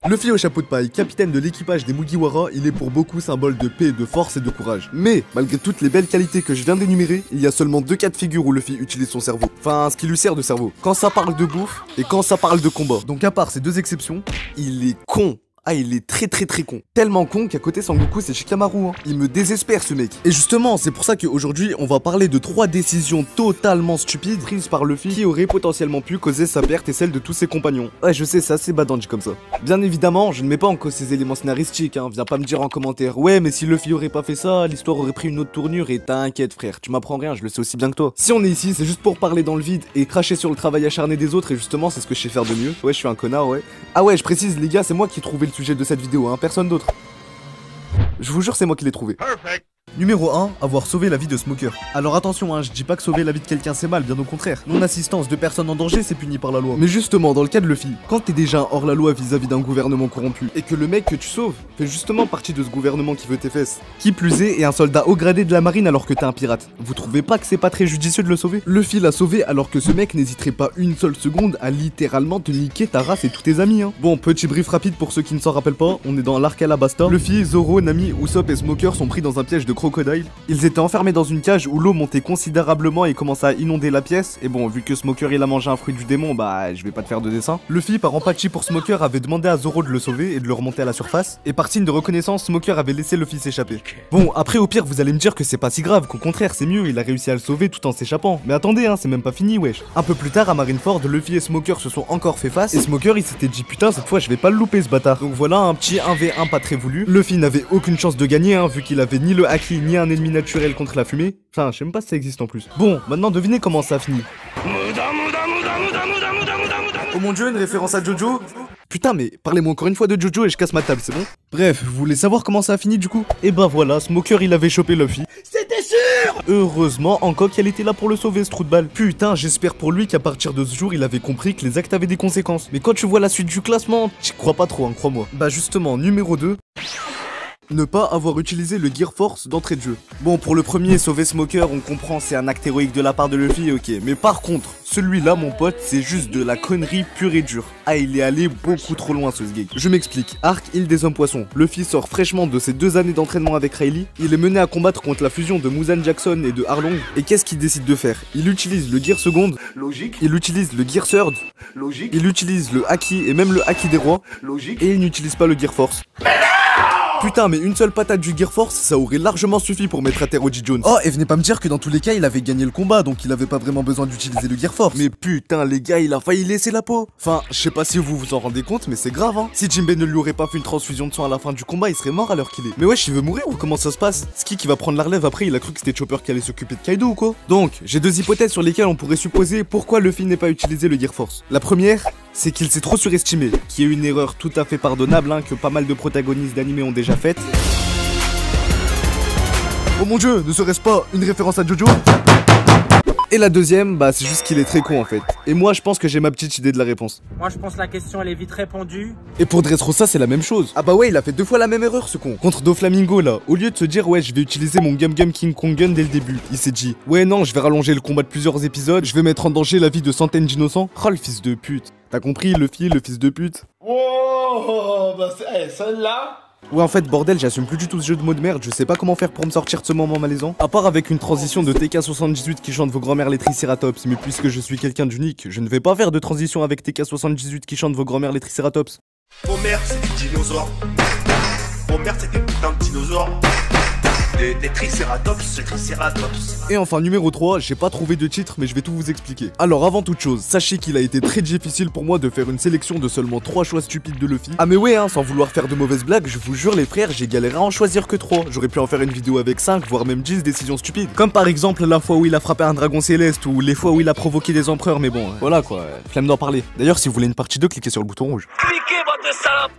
Luffy au chapeau de paille, capitaine de l'équipage des Mugiwara, il est pour beaucoup symbole de paix, de force et de courage. Mais, malgré toutes les belles qualités que je viens d'énumérer, il y a seulement deux cas de figure où Luffy utilise son cerveau. Enfin, ce qui lui sert de cerveau. Quand ça parle de bouffe et quand ça parle de combat. Donc à part ces deux exceptions, il est con. Ah, il est très con. Tellement con qu'à côté Sangoku c'est Shikamaru, hein. Il me désespère ce mec. Et justement, c'est pour ça qu'aujourd'hui on va parler de 3 décisions totalement stupides prises par Luffy qui auraient potentiellement pu causer sa perte et celle de tous ses compagnons. Ouais, je sais, c'est assez badant dit comme ça. Bien évidemment, je ne mets pas en cause ces éléments scénaristiques, hein. Viens pas me dire en commentaire, ouais mais si Luffy aurait pas fait ça, l'histoire aurait pris une autre tournure et t'inquiète frère, tu m'apprends rien, je le sais aussi bien que toi. Si on est ici, c'est juste pour parler dans le vide et cracher sur le travail acharné des autres et justement c'est ce que je sais faire de mieux. Ouais, je suis un connard, ouais. Ah ouais, je précise les gars, c'est moi qui ai trouvé le sujet de cette vidéo, hein, personne d'autre. Je vous jure, c'est moi qui l'ai trouvé. Perfect. Numéro 1, avoir sauvé la vie de Smoker. Alors attention, hein, je dis pas que sauver la vie de quelqu'un c'est mal, bien au contraire. Non-assistance de personnes en danger c'est puni par la loi. Mais justement, dans le cas de Luffy, quand t'es déjà hors la loi vis-à-vis d'un gouvernement corrompu, et que le mec que tu sauves fait justement partie de ce gouvernement qui veut tes fesses, qui plus est un soldat haut gradé de la marine alors que t'es un pirate, vous trouvez pas que c'est pas très judicieux de le sauver? Luffy l'a sauvé alors que ce mec n'hésiterait pas une seule seconde à littéralement te niquer ta race et tous tes amis, hein. Bon, petit brief rapide pour ceux qui ne s'en rappellent pas, on est dans l'arc Alabasta. Luffy, Zoro, Nami, Usopp et Smoker sont pris dans un piège de crocodile. Ils étaient enfermés dans une cage où l'eau montait considérablement et commençait à inonder la pièce. Et bon, vu que Smoker il a mangé un fruit du démon, bah je vais pas te faire de dessin. Luffy, par empathie pour Smoker, avait demandé à Zoro de le sauver et de le remonter à la surface. Et par signe de reconnaissance, Smoker avait laissé Luffy s'échapper. Bon, après au pire vous allez me dire que c'est pas si grave, qu'au contraire c'est mieux, il a réussi à le sauver tout en s'échappant. Mais attendez, hein, c'est même pas fini, wesh. Un peu plus tard à Marineford, Luffy et Smoker se sont encore fait face. Et Smoker il s'était dit putain cette fois je vais pas le louper ce bâtard. Donc voilà un petit 1v1 pas très voulu. Luffy n'avait aucune chance de gagner, hein, vu qu'il avait ni le haki ni un ennemi naturel contre la fumée. Enfin, je sais même pas si ça existe en plus. Bon, maintenant devinez comment ça a fini. Oh mon dieu, une référence à Jojo. Putain, mais parlez-moi encore une fois de Jojo et je casse ma table, c'est bon? Bref, vous voulez savoir comment ça a fini du coup? Et bah voilà, Smoker il avait chopé Luffy. C'était sûr! Heureusement, Hancock elle était là pour le sauver ce trou de balle. Putain, j'espère pour lui qu'à partir de ce jour, il avait compris que les actes avaient des conséquences. Mais quand tu vois la suite du classement, t'y crois pas trop, hein, crois-moi. Bah justement, numéro 2. Ne pas avoir utilisé le Gear Force d'entrée de jeu. Bon, pour le premier, sauver Smoker, on comprend, c'est un acte héroïque de la part de Luffy, ok. Mais par contre, celui-là, mon pote, c'est juste de la connerie pure et dure. Ah, il est allé beaucoup trop loin, ce sgeg. Je m'explique. Arc, île des hommes poissons. Luffy sort fraîchement de ses 2 années d'entraînement avec Rayleigh. Il est mené à combattre contre la fusion de Muzan Jackson et de Arlong. Et qu'est-ce qu'il décide de faire? Il utilise le Gear Seconde. Logique. Il utilise le Gear Third. Logique. Il utilise le Haki et même le Haki des rois. Logique. Et il n'utilise pas le Gear Force. Putain, mais une seule patate du Gear Force, ça aurait largement suffi pour mettre à terre Oji Jones. Oh, et venez pas me dire que dans tous les cas, il avait gagné le combat, donc il avait pas vraiment besoin d'utiliser le Gear Force. Mais putain, les gars, il a failli laisser la peau. Enfin, je sais pas si vous vous en rendez compte, mais c'est grave, hein. Si Jinbei ne lui aurait pas fait une transfusion de sang à la fin du combat, il serait mort à l'heure qu'il est. Mais wesh, il veut mourir ou comment ça se passe? Ski qui va prendre la relève après, il a cru que c'était Chopper qui allait s'occuper de Kaido ou quoi? Donc, j'ai 2 hypothèses sur lesquelles on pourrait supposer pourquoi Luffy n'ait pas utilisé le Gear Force. La première, c'est qu'il s'est trop surestimé, qui est une erreur tout à fait pardonnable, hein, que pas mal de protagonistes d'anime ont déjà faite. Oh mon dieu, ne serait-ce pas une référence à Jojo? Et la deuxième, bah c'est juste qu'il est très con en fait. Et moi je pense que j'ai ma petite idée de la réponse. Moi je pense que la question elle est vite répondue. Et pour Dressrosa c'est la même chose. Ah bah ouais, il a fait 2 fois la même erreur ce con. Contre Doflamingo là, au lieu de se dire ouais je vais utiliser mon Gum Gum King Kong Gun dès le début, il s'est dit ouais non je vais rallonger le combat de plusieurs épisodes, je vais mettre en danger la vie de centaines d'innocents. Oh le fils de pute. T'as compris Luffy, le fils de pute? Oh bah celle-là. Ouais en fait bordel j'assume plus du tout ce jeu de mots de merde, je sais pas comment faire pour me sortir de ce moment malaisant. À part avec une transition de TK78 qui chante vos grand-mères les Triceratops, mais puisque je suis quelqu'un d'unique, je ne vais pas faire de transition avec TK78 qui chante vos grand-mères les Triceratops. Mon mère c'est des dinosaures. Mon mère c'est des putains de dinosaures. Des Triceratops, Triceratops. Et enfin numéro 3, j'ai pas trouvé de titre mais je vais tout vous expliquer. Alors avant toute chose, sachez qu'il a été très difficile pour moi de faire une sélection de seulement 3 choix stupides de Luffy. Ah mais ouais hein, sans vouloir faire de mauvaises blagues, je vous jure les frères, j'ai galéré à en choisir que 3. J'aurais pu en faire une vidéo avec 5 voire même 10 décisions stupides. Comme par exemple la fois où il a frappé un dragon céleste ou les fois où il a provoqué des empereurs, mais bon, voilà quoi, flemme d'en parler. D'ailleurs si vous voulez une partie 2, cliquez sur le bouton rouge.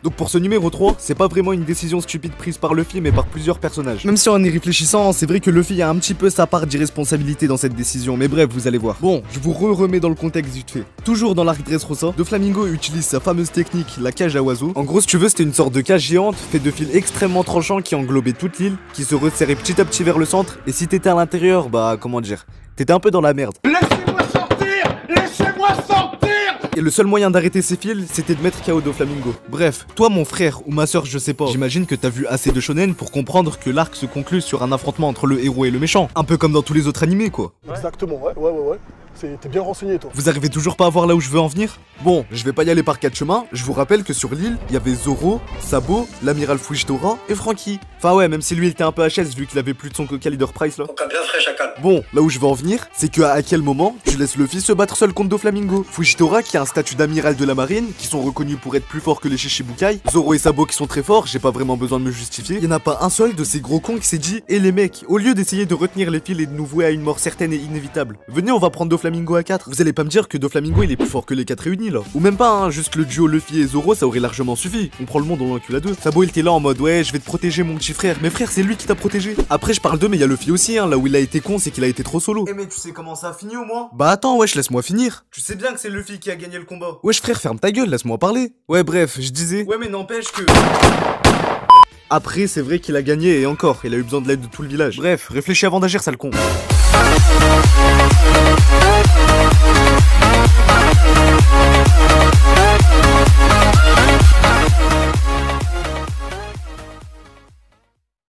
Donc pour ce numéro 3, c'est pas vraiment une décision stupide prise par Luffy mais par plusieurs personnages. Même si en y réfléchissant, c'est vrai que Luffy a un petit peu sa part d'irresponsabilité dans cette décision, mais bref, vous allez voir. Bon, je vous remets dans le contexte vite fait. Toujours dans l'arc Dressrosa, Doflamingo utilise sa fameuse technique, la cage à oiseaux. En gros, si tu veux, c'était une sorte de cage géante, faite de fils extrêmement tranchants qui englobait toute l'île, qui se resserrait petit à petit vers le centre, et si t'étais à l'intérieur, bah comment dire, t'étais un peu dans la merde. Laissez-moi sortir. Laissez-moi sortir. Et le seul moyen d'arrêter ces fils, c'était de mettre KO Doflamingo. Bref, toi mon frère ou ma soeur, je sais pas, j'imagine que t'as vu assez de shonen pour comprendre que l'arc se conclut sur un affrontement entre le héros et le méchant. Un peu comme dans tous les autres animés quoi. Exactement, ouais. T'es bien renseigné toi. Vous arrivez toujours pas à voir là où je veux en venir? Bon, je vais pas y aller par 4 chemins, je vous rappelle que sur l'île, il y avait Zoro, Sabo, l'amiral Fujitora et Franky. Enfin ouais, même si lui il était un peu HS vu qu'il avait plus de son Coca Leader Price là. Coca bien frais, chacal. Bon, là où je veux en venir, c'est que à quel moment tu laisses Luffy se battre seul contre Doflamingo? Fujitora qui a un statut d'amiral de la marine, qui sont reconnus pour être plus forts que les Shichibukai, Zoro et Sabo qui sont très forts, j'ai pas vraiment besoin de me justifier. Il y en a pas un seul de ces gros cons qui s'est dit, et les mecs, au lieu d'essayer de retenir les fils et de nous vouer à une mort certaine et inévitable, venez on va prendre Doflamingo à 4. Vous allez pas me dire que Doflamingo il est plus fort que les 4 réunis là. Ou même pas hein, juste le duo Luffy et Zoro ça aurait largement suffi. On prend le monde, on l'encule à deux. Sabo il était là en mode ouais je vais te protéger mon petit frère. Mais frère c'est lui qui t'a protégé. Après je parle d'eux mais il y a Luffy aussi hein, là où il a été con c'est qu'il a été trop solo. Eh mais tu sais comment ça a fini au moins? Bah attends wesh laisse-moi finir. Tu sais bien que c'est Luffy qui a gagné le combat. Wesh frère ferme ta gueule laisse-moi parler. Ouais bref je disais. Ouais mais n'empêche que... Après c'est vrai qu'il a gagné et encore il a eu besoin de l'aide de tout le village. Bref réfléchis avant d'agir sale con.